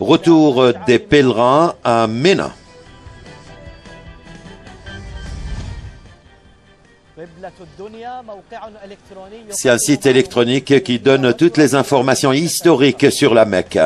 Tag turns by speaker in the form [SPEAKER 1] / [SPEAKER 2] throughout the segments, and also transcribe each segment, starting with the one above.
[SPEAKER 1] Retour des pèlerins à Mina. C'est un site électronique qui donne toutes les informations historiques sur la Mecque.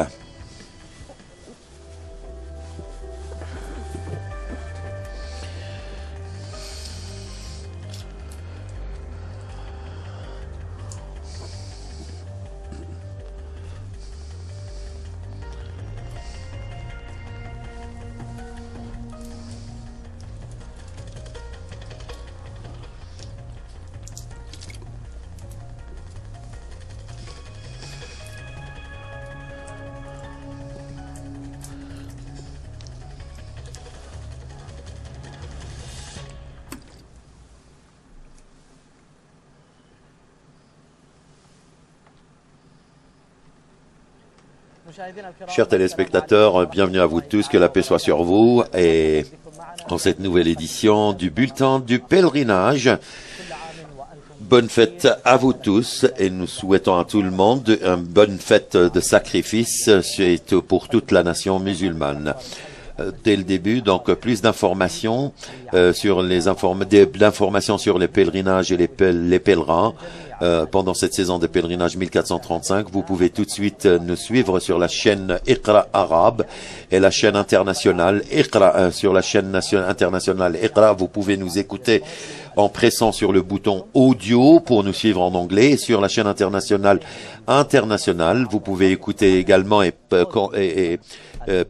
[SPEAKER 1] Chers téléspectateurs, bienvenue à vous tous, que la paix soit sur vous et en cette nouvelle édition du bulletin du pèlerinage. Bonne fête à vous tous et nous souhaitons à tout le monde une bonne fête de sacrifice pour toute la nation musulmane. Dès le début, donc plus d'informations sur d'informations sur les pèlerinages et les pèlerins. Pendant cette saison de pèlerinage 1435, vous pouvez tout de suite nous suivre sur la chaîne Iqra Arabe et la chaîne internationale Iqra. Sur la chaîne internationale Iqra, vous pouvez nous écouter en pressant sur le bouton audio pour nous suivre en anglais. Et sur la chaîne internationale vous pouvez écouter également et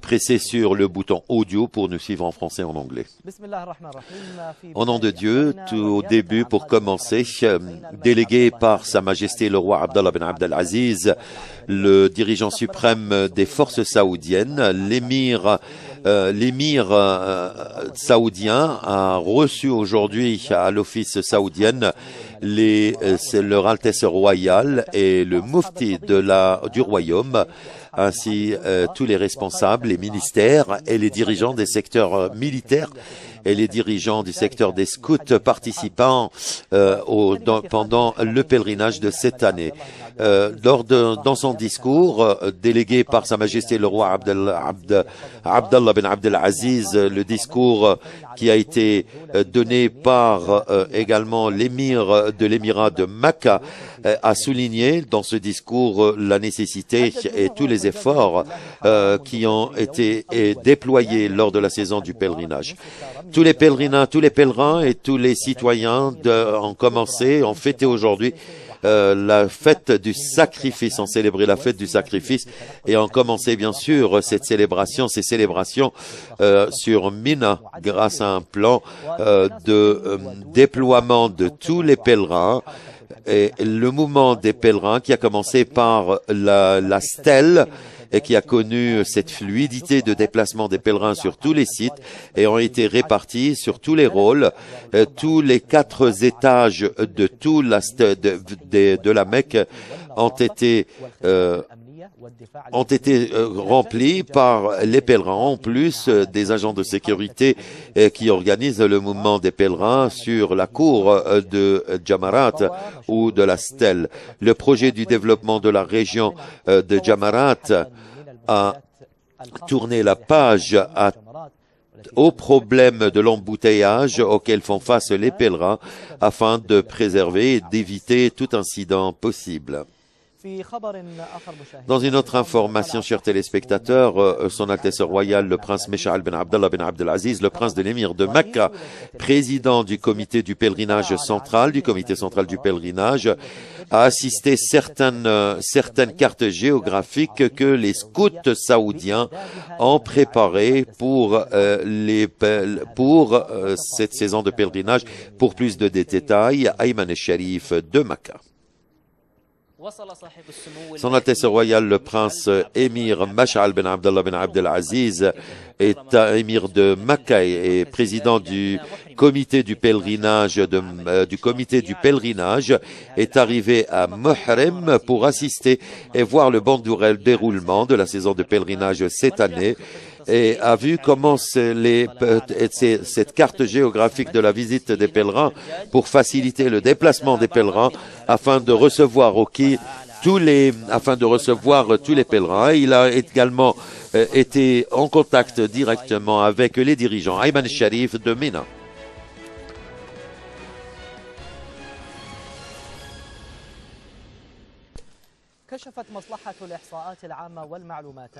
[SPEAKER 1] presser sur le bouton audio pour nous suivre en français et en anglais. Au nom de Dieu, tout au début, pour commencer, délégué par Sa Majesté le roi Abdallah bin Abdelaziz, le dirigeant suprême des forces saoudiennes, l'émir saoudien a reçu aujourd'hui à l'office saoudienne leur Altesse royale et le mufti du royaume, ainsi tous les responsables, les ministères et les dirigeants des secteurs militaires et les dirigeants du secteur des scouts participant pendant le pèlerinage de cette année. Dans son discours, délégué par Sa Majesté le roi Abdallah bin Abdelaziz, le discours qui a été donné par également l'émir de l'émirat de Mecca, a souligné dans ce discours la nécessité et tous les efforts qui ont été déployés lors de la saison du pèlerinage. Tous les pèlerins et tous les citoyens ont fêté aujourd'hui la fête du sacrifice, ont célébré la fête du sacrifice et ont commencé bien sûr ces célébrations sur Mina grâce à un plan de déploiement de tous les pèlerins. Et le mouvement des pèlerins qui a commencé par la stèle et qui a connu cette fluidité de déplacement des pèlerins sur tous les sites et ont été répartis sur tous les rôles, tous les 4 étages de la Mecque ont été remplis par les pèlerins, en plus des agents de sécurité qui organisent le mouvement des pèlerins sur la cour de Jamarat ou de la stèle. Le projet du développement de la région de Jamarat a tourné la page aux problèmes de l'embouteillage auxquels font face les pèlerins afin de préserver et d'éviter tout incident possible. Dans une autre information, chers téléspectateurs, Son Altesse royale, le prince Mesh'al bin Abdallah bin Abdelaziz, le prince de l'émir de Mecca, président du comité du pèlerinage central, du comité central du pèlerinage, a assisté certaines cartes géographiques que les scouts saoudiens ont préparées pour cette saison de pèlerinage. Pour plus de détails, Ayman el-Sharif de Mecca. Son Altesse royale, le prince émir Mesh'al bin Abdallah bin Abdelaziz, est émir de Mecca et président du comité du pèlerinage, est arrivé à Muhrem pour assister et voir le bon déroulement de la saison de pèlerinage cette année, et a vu comment cette carte géographique de la visite des pèlerins pour faciliter le déplacement des pèlerins afin de recevoir afin de recevoir tous les pèlerins. Il a également été en contact directement avec les dirigeants Ayman Sharif de Mina.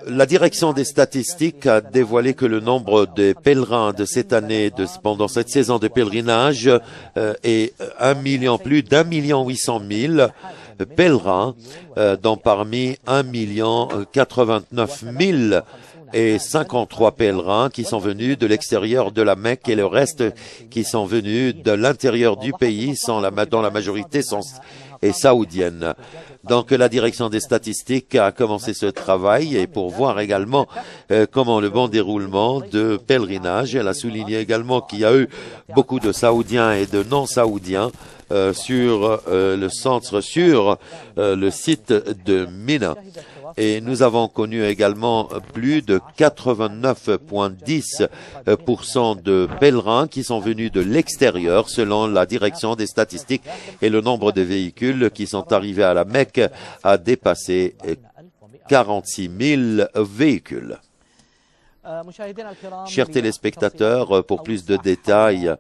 [SPEAKER 1] La direction des statistiques a dévoilé que le nombre de pèlerins de cette année, pendant cette saison de pèlerinage, est plus d'1,8 million pèlerins, dont parmi 1,089 053 pèlerins qui sont venus de l'extérieur de la Mecque et le reste qui sont venus de l'intérieur du pays, dont la majorité est saoudienne. Donc la direction des statistiques a commencé ce travail et pour voir également comment le bon déroulement de pèlerinage. Elle a souligné également qu'il y a eu beaucoup de Saoudiens et de non-Saoudiens sur le site de Mina. Et nous avons connu également plus de 89,10% de pèlerins qui sont venus de l'extérieur selon la direction des statistiques et le nombre de véhicules qui sont arrivés à la Mecque a dépassé 46 000 véhicules. Chers téléspectateurs, pour plus de détails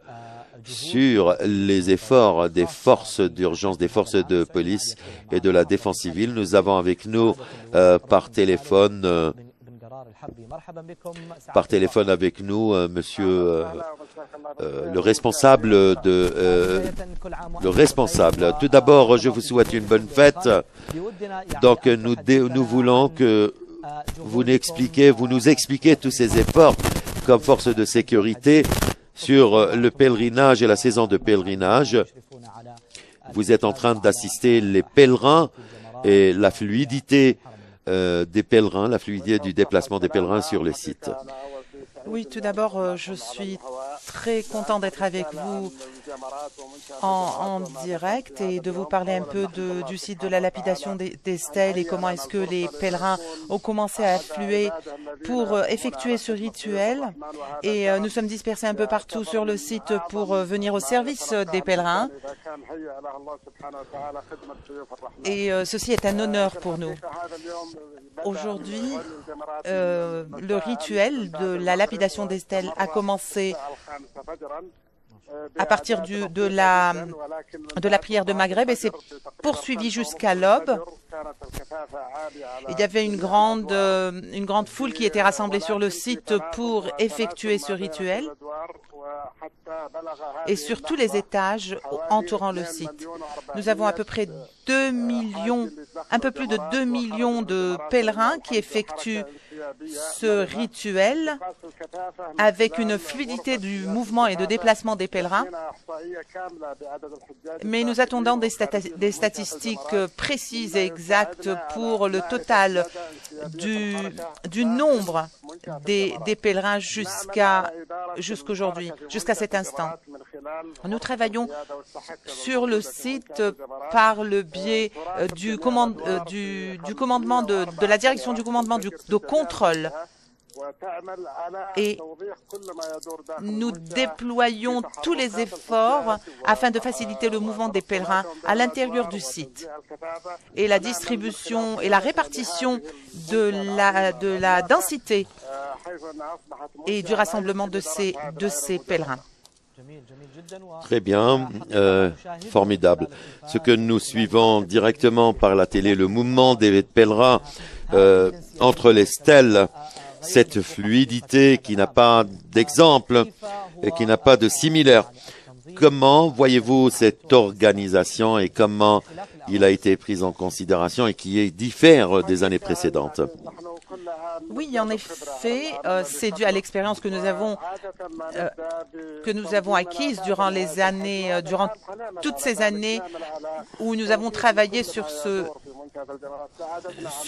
[SPEAKER 1] sur les efforts des forces d'urgence, des forces de police et de la défense civile, nous avons avec nous par téléphone avec nous monsieur le responsable. Tout d'abord, je vous souhaite une bonne fête. Donc nous voulons que vous nous expliquez tous ces efforts comme force de sécurité sur le pèlerinage et la saison de pèlerinage. Vous êtes en train d'assister les pèlerins et la fluidité des pèlerins, la fluidité du déplacement des pèlerins sur le site.
[SPEAKER 2] Oui, tout d'abord, je suis très content d'être avec vous en direct et de vous parler un peu du site de la lapidation des stèles et comment est-ce que les pèlerins ont commencé à affluer pour effectuer ce rituel. Et nous sommes dispersés un peu partout sur le site pour venir au service des pèlerins. Et ceci est un honneur pour nous. Aujourd'hui, le rituel de la lapidation des stèles a commencé à partir de la prière de Maghreb et s'est poursuivi jusqu'à l'aube. Il y avait une grande foule qui était rassemblée sur le site pour effectuer ce rituel et sur tous les étages entourant le site. Nous avons à peu près 2 millions, un peu plus de 2 millions de pèlerins qui effectuent ce rituel avec une fluidité du mouvement et de déplacement des pèlerins. Mais nous attendons des statistiques précises et exactes pour le total du nombre des pèlerins jusqu'aujourd'hui, jusqu'à cet instant. Nous travaillons sur le site par le biais du commandement de la direction du commandement de contrôle. Et nous déployons tous les efforts afin de faciliter le mouvement des pèlerins à l'intérieur du site et la distribution et la répartition de la densité et du rassemblement de ces pèlerins.
[SPEAKER 1] Très bien, formidable. Ce que nous suivons directement par la télé, le mouvement des pèlerins entre les stèles, cette fluidité qui n'a pas d'exemple et qui n'a pas de similaire. Comment voyez-vous cette organisation et comment il a été pris en considération et qui diffère des années précédentes?
[SPEAKER 2] Oui, en effet, c'est dû à l'expérience que nous avons acquise durant toutes ces années où nous avons travaillé sur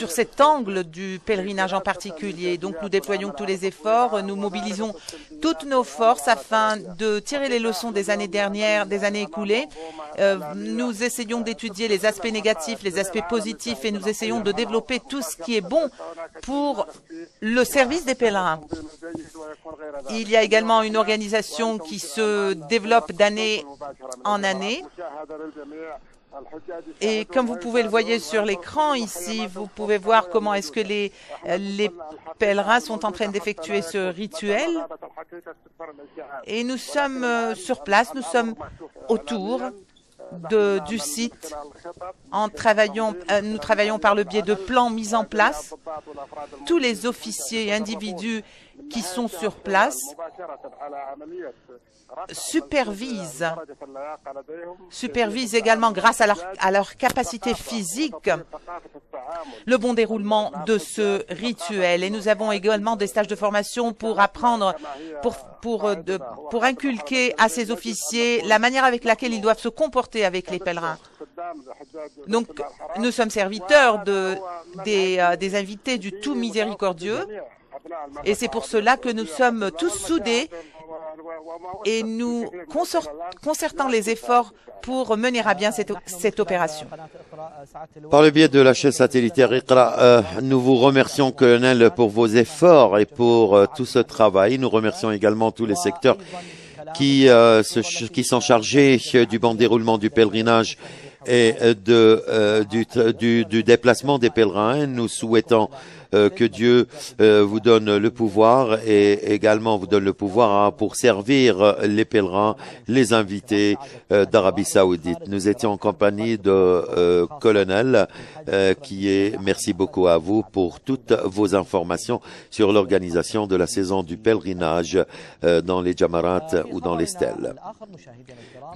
[SPEAKER 2] cet angle du pèlerinage en particulier. Donc nous déployons tous les efforts, nous mobilisons toutes nos forces afin de tirer les leçons des années dernières, des années écoulées. Nous essayons d'étudier les aspects négatifs, les aspects positifs et nous essayons de développer tout ce qui est bon pour le service des pèlerins. Il y a également une organisation qui se développe d'année en année Et comme vous pouvez le voir sur l'écran ici, vous pouvez voir comment est-ce que les pèlerins sont en train d'effectuer ce rituel. Et nous sommes sur place, nous sommes autour du site. Nous travaillons par le biais de plans mis en place. Tous les officiers et individus qui sont sur place supervisent également, grâce à leur capacité physique, le bon déroulement de ce rituel. Et nous avons également des stages de formation pour apprendre, pour inculquer à ces officiers la manière avec laquelle ils doivent se comporter avec les pèlerins. Donc, nous sommes serviteurs des invités du tout miséricordieux. Et c'est pour cela que nous sommes tous soudés et nous concertons les efforts pour mener à bien cette opération.
[SPEAKER 1] Par le biais de la chaîne satellitaire Iqra, nous vous remercions, colonel, pour vos efforts et pour tout ce travail. Nous remercions également tous les secteurs qui sont chargés du bon déroulement du pèlerinage et du déplacement des pèlerins. Nous souhaitons que Dieu vous donne le pouvoir et également vous donne le pouvoir pour servir les pèlerins, les invités d'Arabie Saoudite. Nous étions en compagnie de colonel merci beaucoup à vous pour toutes vos informations sur l'organisation de la saison du pèlerinage dans les Jamarats ou dans les stèles.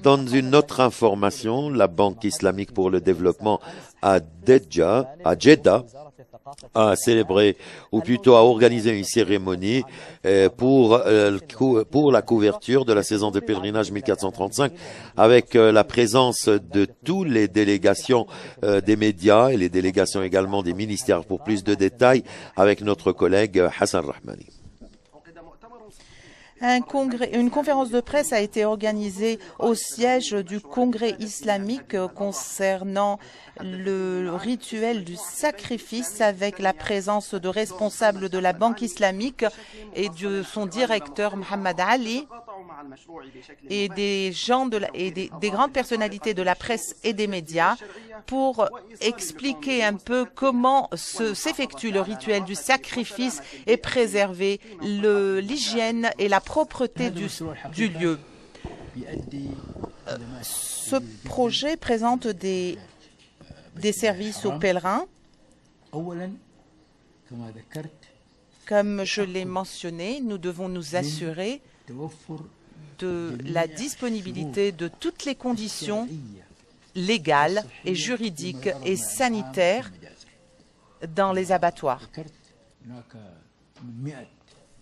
[SPEAKER 1] Dans une autre information, la Banque islamique pour le développement à Jeddah, a célébré, ou plutôt a organisé une cérémonie pour la couverture de la saison de pèlerinage 1435 avec la présence de toutes les délégations des médias et les délégations également des ministères. Pour plus de détails, avec notre collègue Hassan Rahmani.
[SPEAKER 2] Une conférence de presse a été organisée au siège du Congrès islamique concernant le rituel du sacrifice avec la présence de responsables de la Banque islamique et de son directeur Mohamed Ali et des grandes personnalités de la presse et des médias pour expliquer un peu comment s'effectue le rituel du sacrifice et préserver l'hygiène et la propreté du lieu. Ce projet présente des services aux pèlerins. Comme je l'ai mentionné, nous devons nous assurer de la disponibilité de toutes les conditions légales et juridiques et sanitaires dans les abattoirs.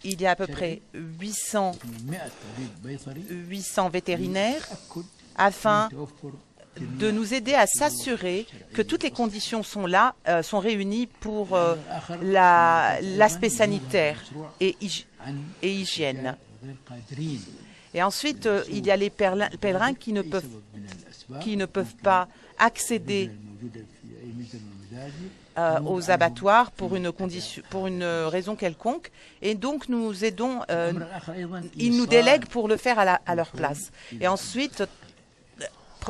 [SPEAKER 2] Il y a à peu près 800 vétérinaires afin de nous aider à s'assurer que toutes les conditions sont réunies pour l'aspect sanitaire et hygiène. Et ensuite, il y a les pèlerins qui ne peuvent pas accéder aux abattoirs pour une raison quelconque, et donc nous aidons, ils nous délèguent pour le faire à leur place. Et ensuite,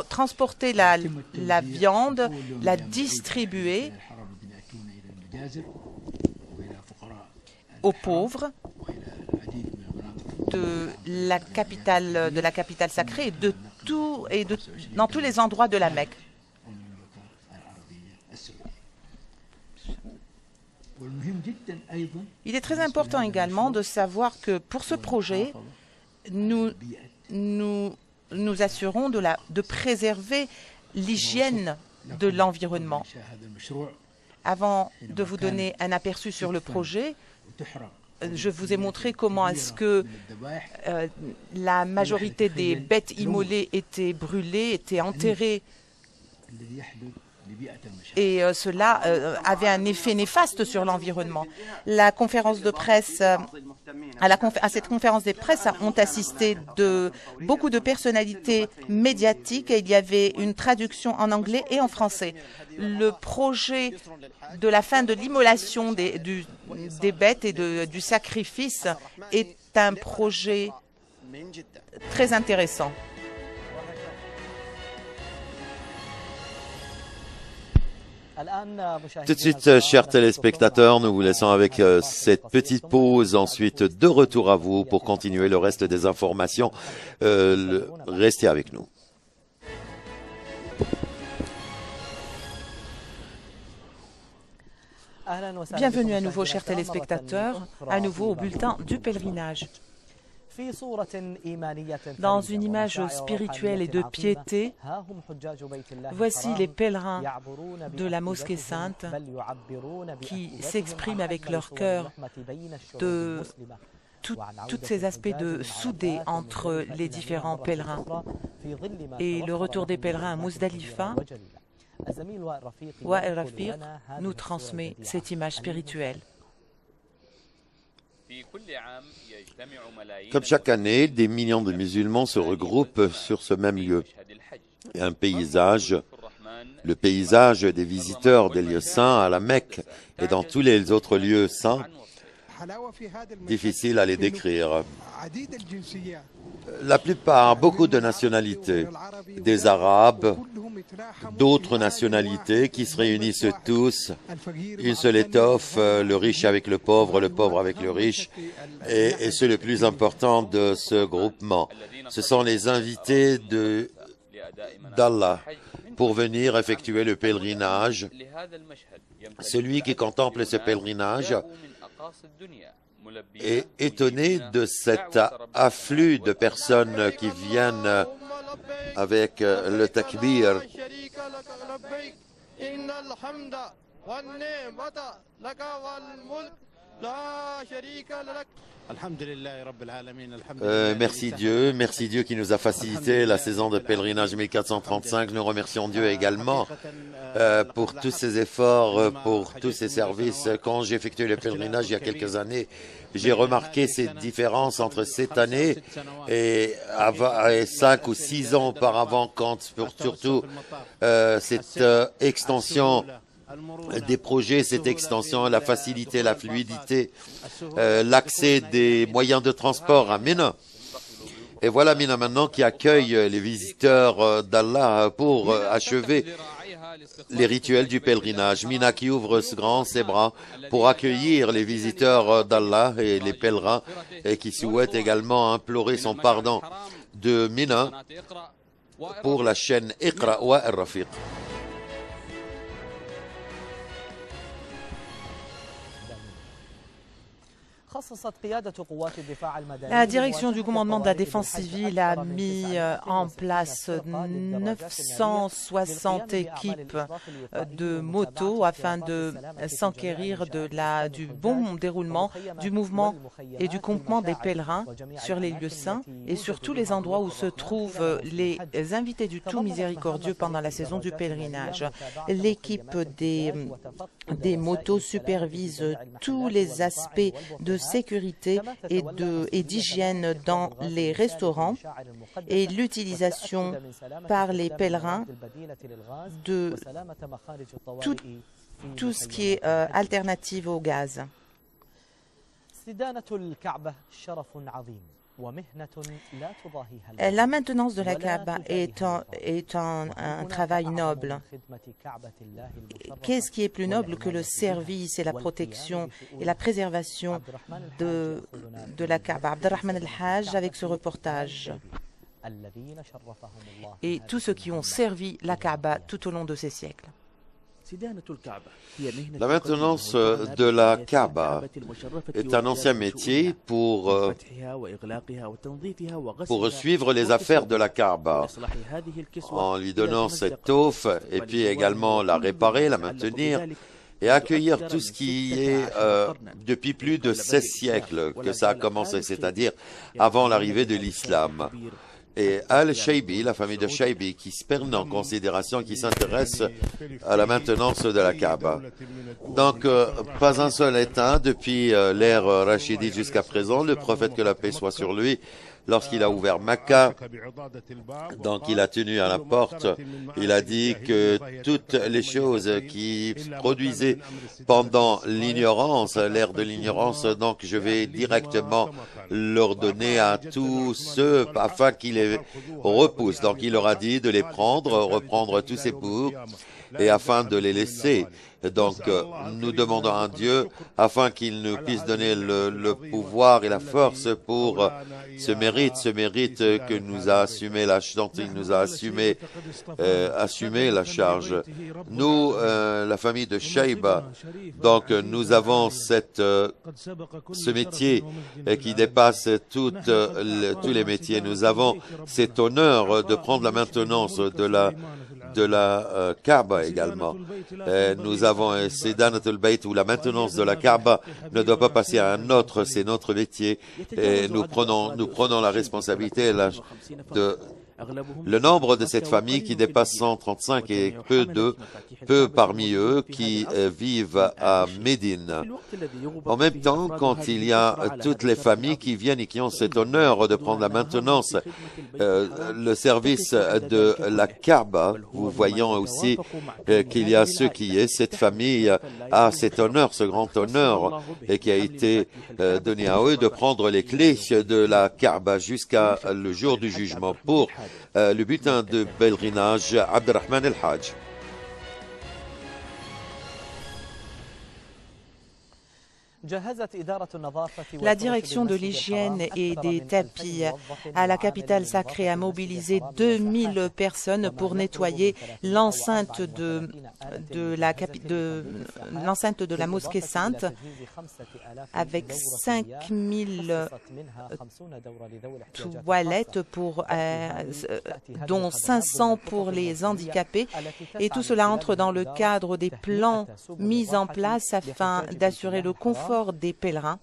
[SPEAKER 2] transporter la viande, la distribuer aux pauvres de la capitale sacrée, dans tous les endroits de la Mecque. Il est très important également de savoir que pour ce projet, nous assurons de préserver l'hygiène de l'environnement. Avant de vous donner un aperçu sur le projet, je vous ai montré comment est-ce que la majorité des bêtes immolées étaient brûlées, étaient enterrées. Et cela avait un effet néfaste sur l'environnement. À cette conférence de presse ont assisté beaucoup de personnalités médiatiques et il y avait une traduction en anglais et en français. Le projet de la fin de l'immolation des bêtes et du sacrifice est un projet très intéressant.
[SPEAKER 1] Tout de suite, chers téléspectateurs, nous vous laissons avec cette petite pause. Ensuite, de retour à vous pour continuer le reste des informations. Restez avec nous.
[SPEAKER 2] Bienvenue à nouveau, chers téléspectateurs, à nouveau au bulletin du pèlerinage. Dans une image spirituelle et de piété, voici les pèlerins de la mosquée sainte qui s'expriment avec leur cœur de tous ces aspects de soudé entre les différents pèlerins. Et le retour des pèlerins à Muzdalifa, Wa'el Rafiq nous transmet cette image spirituelle.
[SPEAKER 1] Comme chaque année, des millions de musulmans se regroupent sur ce même lieu. Et un paysage, le paysage des visiteurs des lieux saints à la Mecque et dans tous les autres lieux saints, difficile à les décrire. La plupart, beaucoup de nationalités, des Arabes, d'autres nationalités qui se réunissent tous, une seule étoffe, le riche avec le pauvre avec le riche, et c'est le plus important de ce groupement. Ce sont les invités d'Allah pour venir effectuer le pèlerinage. Celui qui contemple ce pèlerinage est étonné de cet afflux de personnes qui viennent avec le takbir. Merci Dieu qui nous a facilité la saison de pèlerinage 1435. Nous remercions Dieu également pour tous ses efforts, pour tous ses services. Quand j'ai effectué le pèlerinage il y a quelques années, j'ai remarqué ces différences entre cette année et 5 ou 6 ans auparavant, quand surtout cette extension des projets, cette extension, la facilité, la fluidité, l'accès des moyens de transport à Mina. Et voilà Mina maintenant qui accueille les visiteurs d'Allah pour achever les rituels du pèlerinage. Mina qui ouvre ses bras pour accueillir les visiteurs d'Allah et les pèlerins et qui souhaitent également implorer son pardon de Mina pour la chaîne Iqra Wa'el Rafiq.
[SPEAKER 2] La direction du commandement de la défense civile a mis en place 960 équipes de motos afin de s'enquérir du bon déroulement du mouvement et du campement des pèlerins sur les lieux saints et sur tous les endroits où se trouvent les invités du tout miséricordieux pendant la saison du pèlerinage. L'équipe des motos supervise tous les aspects de sécurité et d'hygiène dans les restaurants et l'utilisation par les pèlerins de tout ce qui est alternative au gaz. La maintenance de la Kaaba est un travail noble. Qu'est-ce qui est plus noble que le service et la protection et la préservation de la Kaaba? Abdelrahman El-Hajj avec ce reportage. Et tous ceux qui ont servi la Kaaba tout au long de ces siècles.
[SPEAKER 1] La maintenance de la Kaaba est un ancien métier pour suivre les affaires de la Kaaba en lui donnant cette taufe et puis également la réparer, la maintenir et accueillir tout ce qui est depuis plus de 16 siècles que ça a commencé, c'est-à-dire avant l'arrivée de l'islam. Et Al-Shaybi, la famille de Shaybi, qui se prend en considération, qui s'intéresse à la maintenance de la Kaaba. Donc, pas un seul éteint depuis l'ère rachidite jusqu'à présent. Le prophète, que la paix soit sur lui, lorsqu'il a ouvert Mecca, donc il a tenu à la porte, il a dit que toutes les choses qui produisaient pendant l'ignorance, l'ère de l'ignorance, donc je vais directement l'ordonner à tous ceux afin qu'ils les repoussent. Donc il leur a dit de les prendre, reprendre tous ces boucs et afin de les laisser. Donc, nous demandons à Dieu afin qu'il nous puisse donner le pouvoir et la force pour ce mérite que nous a assumé dont il nous a assumé la charge. Nous, la famille de Shaiba, donc nous avons ce métier qui dépasse tous les métiers. Nous avons cet honneur de prendre la maintenance de la Kaaba également. Nous avons Sedanatul Bayt où la maintenance de la Kaaba ne doit pas passer à un autre, c'est notre métier. Et nous prenons la responsabilité le nombre de cette famille qui dépasse 135 et peu parmi eux qui vivent à Médine. En même temps, quand il y a toutes les familles qui viennent et qui ont cet honneur de prendre la maintenance, le service de la Kaaba, vous voyons aussi qu'il y a cette famille a cet honneur, ce grand honneur, et qui a été donné à eux de prendre les clés de la Kaaba jusqu'à le jour du jugement pour le butin de pèlerinage Abdelrahman El-Hajj.
[SPEAKER 2] La direction de l'hygiène et des tapis à la capitale sacrée a mobilisé 2000 personnes pour nettoyer l'enceinte de la mosquée sainte avec 5000 toilettes dont 500 pour les handicapés, et tout cela entre dans le cadre des plans mis en place afin d'assurer le confort des pèlerins.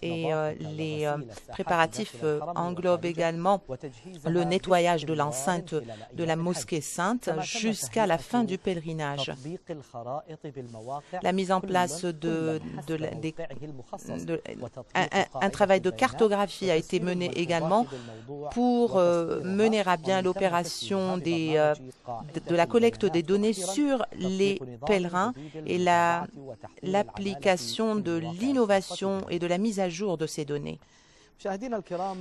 [SPEAKER 2] Et les préparatifs englobent également le nettoyage de l'enceinte de la mosquée sainte jusqu'à la fin du pèlerinage. La mise en place un travail de cartographie a été mené également pour mener à bien l'opération de la collecte des données sur les pèlerins et l'application de l'innovation et de la mise à jour de ces données.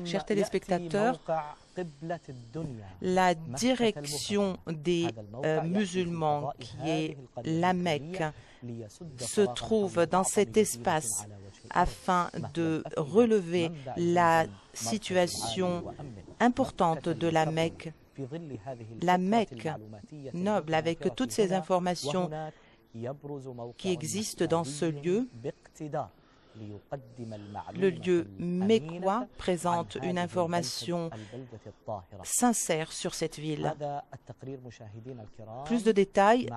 [SPEAKER 2] Chers téléspectateurs, la direction des musulmans, qui est la Mecque, se trouve dans cet espace afin de relever la situation importante de la Mecque. La Mecque noble, avec toutes ces informations qui existe dans ce lieu. Le lieu mécois présente une information sincère sur cette ville. Plus de détails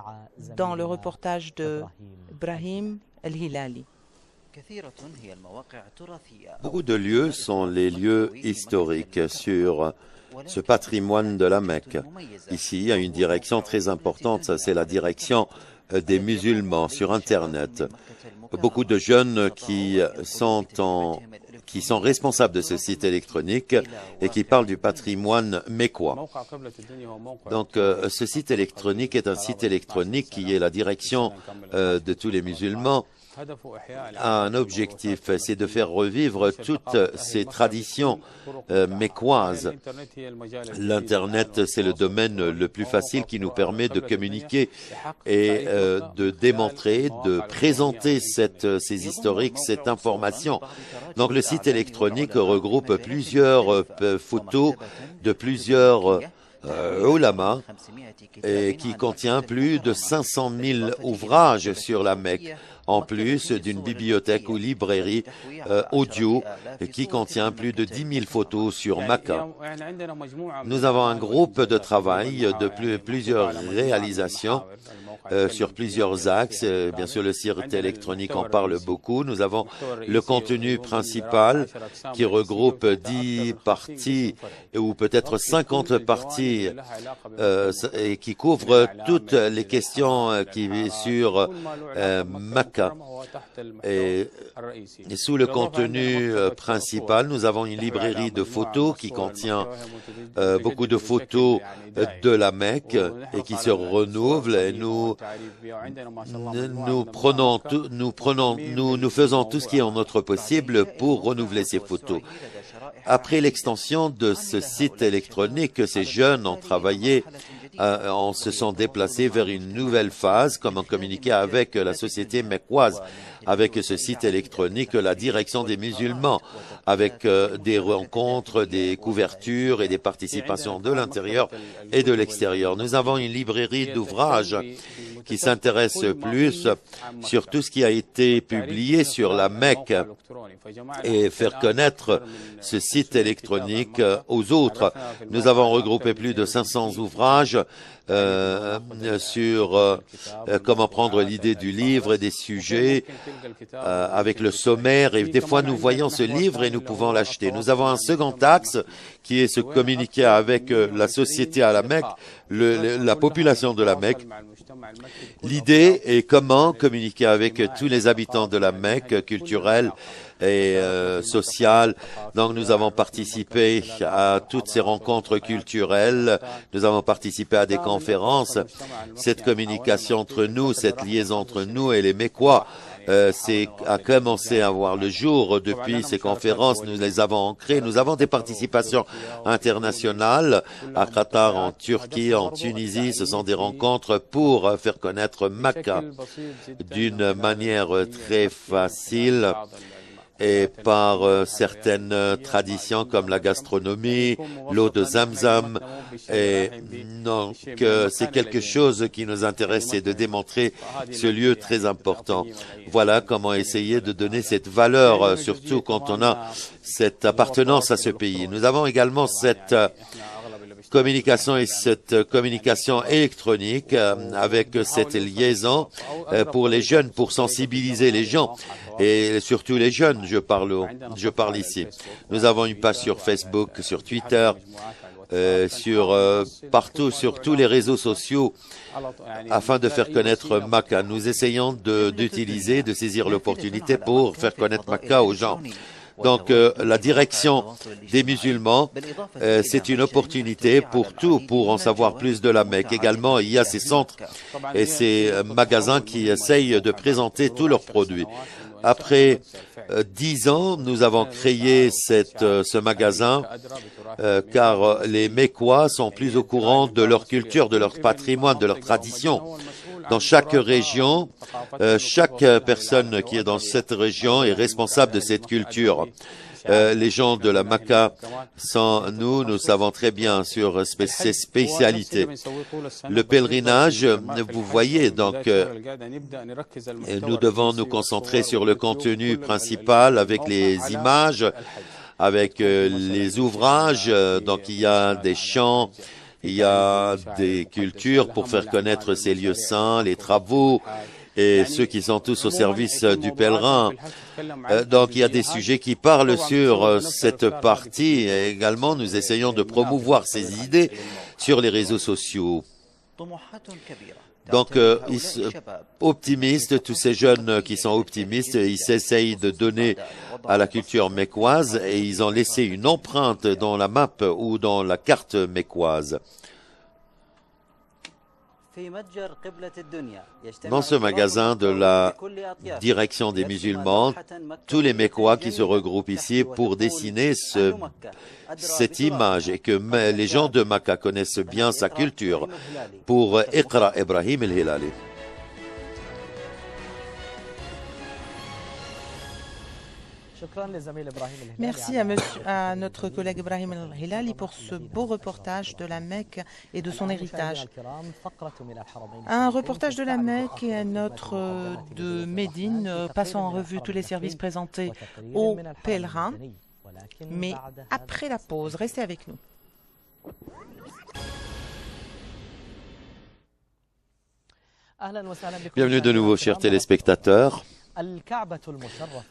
[SPEAKER 2] dans le reportage de Brahim El-Hilali.
[SPEAKER 1] Beaucoup de lieux sont les lieux historiques sur ce patrimoine de la Mecque. Ici, il y a une direction très importante, c'est la direction des musulmans sur Internet. Beaucoup de jeunes qui sont responsables de ce site électronique et qui parlent du patrimoine mécois. Donc, ce site électronique est un site électronique qui est la direction de tous les musulmans a un objectif, c'est de faire revivre toutes ces traditions mécoises. L'Internet, c'est le domaine le plus facile qui nous permet de communiquer et de démontrer, de présenter ces historiques, cette information. Donc le site électronique regroupe plusieurs photos de plusieurs ulama et qui contient plus de 500 000 ouvrages sur la Mecque, en plus d'une bibliothèque ou librairie audio qui contient plus de 10 000 photos sur Mecca. Nous avons un groupe de travail de plusieurs réalisations sur plusieurs axes. Bien sûr, le site électronique en parle beaucoup. Nous avons le contenu principal qui regroupe 10 parties ou peut-être 50 parties et qui couvre toutes les questions qui sur Mecca. Et sous le contenu principal, nous avons une librairie de photos qui contient beaucoup de photos de la Mecque et qui se renouvellent. Et nous faisons tout ce qui est en notre possible pour renouveler ces photos. Après l'extension de ce site électronique, ces jeunes ont travaillé se sont déplacés vers une nouvelle phase, comment communiquer avec la société mecquoise, avec ce site électronique, la direction des musulmans, avec des rencontres, des couvertures et des participations de l'intérieur et de l'extérieur. Nous avons une librairie d'ouvrages qui s'intéresse plus sur tout ce qui a été publié sur la Mecque et faire connaître ce site électronique aux autres. Nous avons regroupé plus de 500 ouvrages sur comment prendre l'idée du livre et des sujets avec le sommaire, et des fois nous voyons ce livre et nous pouvons l'acheter. Nous avons un second axe qui est se communiquer avec la société à la Mecque, la population de la Mecque. L'idée est comment communiquer avec tous les habitants de la Mecque, culturelle et sociale. Donc nous avons participé à toutes ces rencontres culturelles, nous avons participé à des conférences. Cette communication entre nous, cette liaison entre nous et les Mecquois, a commencé à voir le jour depuis ces conférences. Nous les avons ancrées. Nous avons des participations internationales à Qatar, en Turquie, en Tunisie. Ce sont des rencontres pour faire connaître Mecca d'une manière très facile et par certaines traditions comme la gastronomie, l'eau de Zamzam. Et donc, c'est quelque chose qui nous intéresse, c'est de démontrer ce lieu très important. Voilà comment essayer de donner cette valeur, surtout quand on a cette appartenance à ce pays. Nous avons également cette communication et cette communication électronique avec cette liaison pour les jeunes, pour sensibiliser les gens et surtout les jeunes, je parle ici. Nous avons une page sur Facebook, sur Twitter, partout, sur tous les réseaux sociaux afin de faire connaître Mecca. Nous essayons de saisir l'opportunité pour faire connaître Mecca aux gens. Donc, la direction des musulmans, c'est une opportunité pour en savoir plus de la Mecque. Également, il y a ces centres et ces magasins qui essayent de présenter tous leurs produits. Après 10 ans, nous avons créé ce magasin car les Mecquois sont plus au courant de leur culture, de leur patrimoine, de leur tradition. Dans chaque région, chaque personne qui est dans cette région est responsable de cette culture. Les gens de la Mecca, sans nous savons très bien sur ces spécialités. Le pèlerinage, vous voyez, donc, nous devons nous concentrer sur le contenu principal avec les images, avec les ouvrages. Donc, il y a des chants, il y a des cultures pour faire connaître ces lieux saints, les travaux et ceux qui sont tous au service du pèlerin. Donc, il y a des sujets qui parlent sur cette partie et également nous essayons de promouvoir ces idées sur les réseaux sociaux. Donc, optimistes, tous ces jeunes qui sont optimistes, ils s'essayent de donner à la culture mecquoise et ils ont laissé une empreinte dans la map ou dans la carte mecquoise. Dans ce magasin de la direction des musulmans, tous les Mecquois qui se regroupent ici pour dessiner cette image et que les gens de Mecca connaissent bien sa culture pour Iqra Ibrahim el-Hilali.
[SPEAKER 2] Merci à notre collègue Ibrahim El-Hilali pour ce beau reportage de la Mecque et de son héritage. Un reportage de la Mecque et un autre de Médine. Passons en revue tous les services présentés aux pèlerins. Mais après la pause, restez avec nous.
[SPEAKER 1] Bienvenue de nouveau, chers téléspectateurs.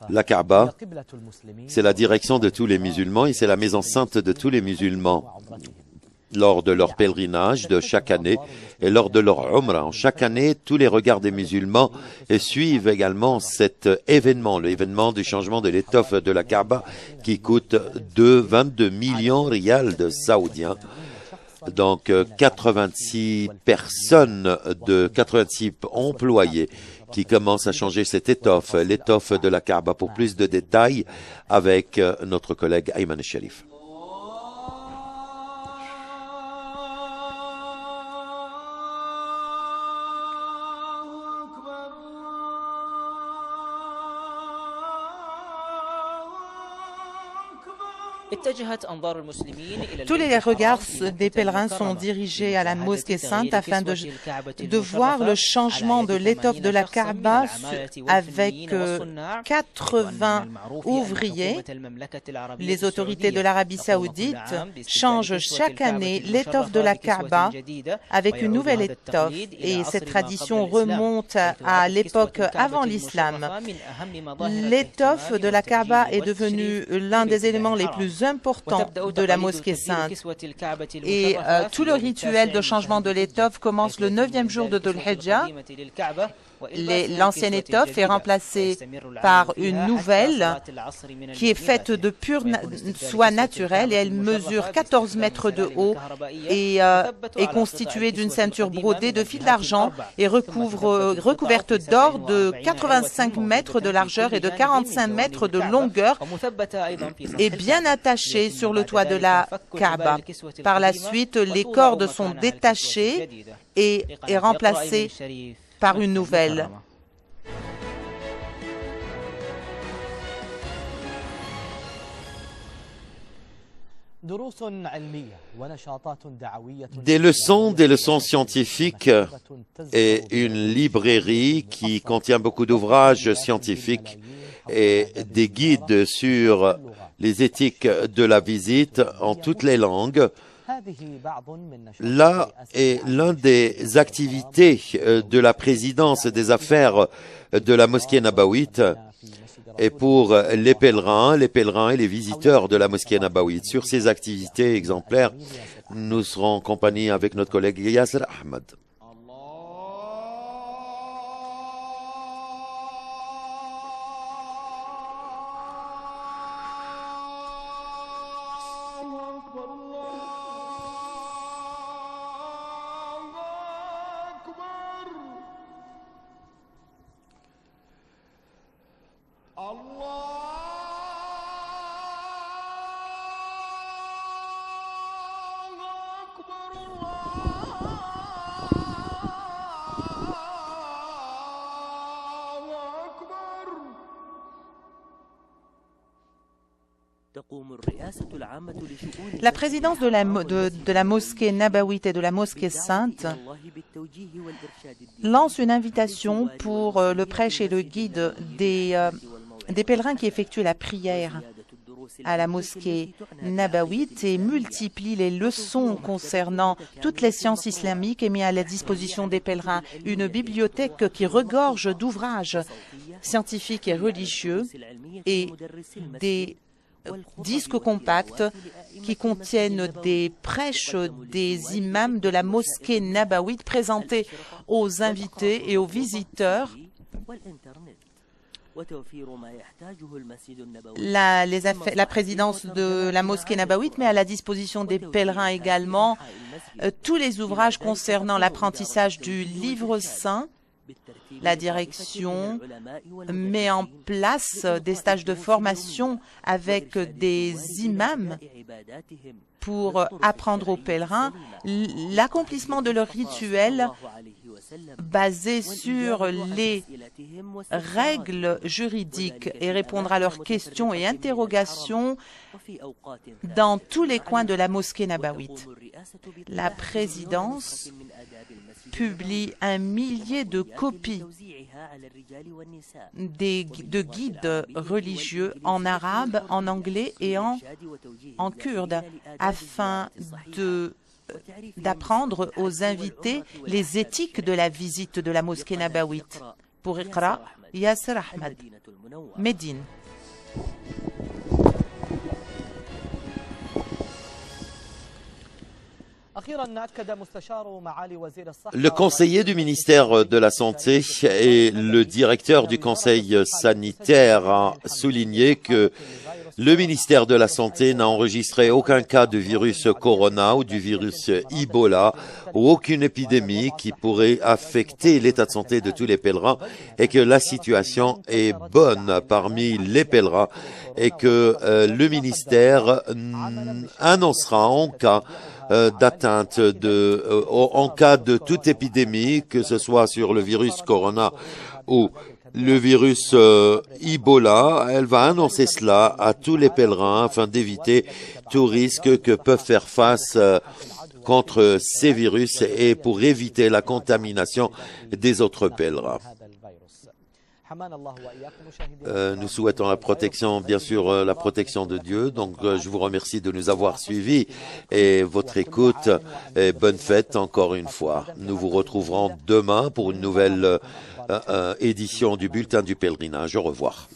[SPEAKER 1] La Kaaba, c'est la direction de tous les musulmans et c'est la maison sainte de tous les musulmans lors de leur pèlerinage de chaque année et lors de leur Umrah. Chaque année, tous les regards des musulmans suivent également cet événement, l'événement du changement de l'étoffe de la Kaaba qui coûte 22 millions riyals de saoudiens. Donc 86 personnes 86 employés qui commencent à changer cette étoffe, l'étoffe de la Kaaba. Pour plus de détails avec notre collègue Ayman Sharif.
[SPEAKER 2] Tous les regards des pèlerins sont dirigés à la mosquée sainte afin de voir le changement de l'étoffe de la Kaaba avec 80 ouvriers. Les autorités de l'Arabie saoudite changent chaque année l'étoffe de la Kaaba avec une nouvelle étoffe et cette tradition remonte à l'époque avant l'islam. L'étoffe de la Kaaba est devenue l'un des éléments les plus importants de la mosquée sainte. Et tout le rituel de changement de l'étoffe commence le 9e jour de Dhul Hijjah. L'ancienne étoffe est remplacée par une nouvelle qui est faite de pure soie naturelle et elle mesure 14 mètres de haut et est constituée d'une ceinture brodée de fil d'argent et recouverte d'or de 85 mètres de largeur et de 45 mètres de longueur et bien attachée sur le toit de la Kaaba. Par la suite, les cordes sont détachées et est remplacée par une nouvelle.
[SPEAKER 1] Des leçons scientifiques et une librairie qui contient beaucoup d'ouvrages scientifiques et des guides sur les éthiques de la visite en toutes les langues. Là est l'une des activités de la présidence des affaires de la mosquée nabawite et pour les pèlerins et les visiteurs de la mosquée nabawite. Sur ces activités exemplaires, nous serons en compagnie avec notre collègue Yasser Ahmed.
[SPEAKER 2] La présidence de la mosquée nabawite et de la mosquée sainte lance une invitation pour le prêche et le guide des pèlerins qui effectuent la prière à la mosquée nabawite et multiplie les leçons concernant toutes les sciences islamiques et met à la disposition des pèlerins une bibliothèque qui regorge d'ouvrages scientifiques et religieux et des disques compacts qui contiennent des prêches des imams de la mosquée nabawite présentés aux invités et aux visiteurs. La présidence de la mosquée nabawite met à la disposition des pèlerins également tous les ouvrages concernant l'apprentissage du livre saint. La direction met en place des stages de formation avec des imams pour apprendre aux pèlerins l'accomplissement de leurs rituels basés sur les règles juridiques et répondre à leurs questions et interrogations dans tous les coins de la mosquée nabawite. La présidence publie 1 millier de copies de guides religieux en arabe, en anglais et en kurde afin d'apprendre aux invités les éthiques de la visite de la mosquée nabawite. Pour Iqra, Yasser Ahmed, Médine.
[SPEAKER 1] Le conseiller du ministère de la Santé et le directeur du conseil sanitaire a souligné que le ministère de la Santé n'a enregistré aucun cas de virus corona ou du virus Ebola ou aucune épidémie qui pourrait affecter l'état de santé de tous les pèlerins et que la situation est bonne parmi les pèlerins et que le ministère annoncera en cas d'atteinte en cas de toute épidémie, que ce soit sur le virus corona ou le virus Ebola, elle va annoncer cela à tous les pèlerins afin d'éviter tout risque que peuvent faire face contre ces virus et pour éviter la contamination des autres pèlerins. Nous souhaitons la protection, bien sûr, la protection de Dieu. Donc, je vous remercie de nous avoir suivis et votre écoute. Et bonne fête encore une fois. Nous vous retrouverons demain pour une nouvelle édition du Bulletin du Pèlerinage. Au revoir.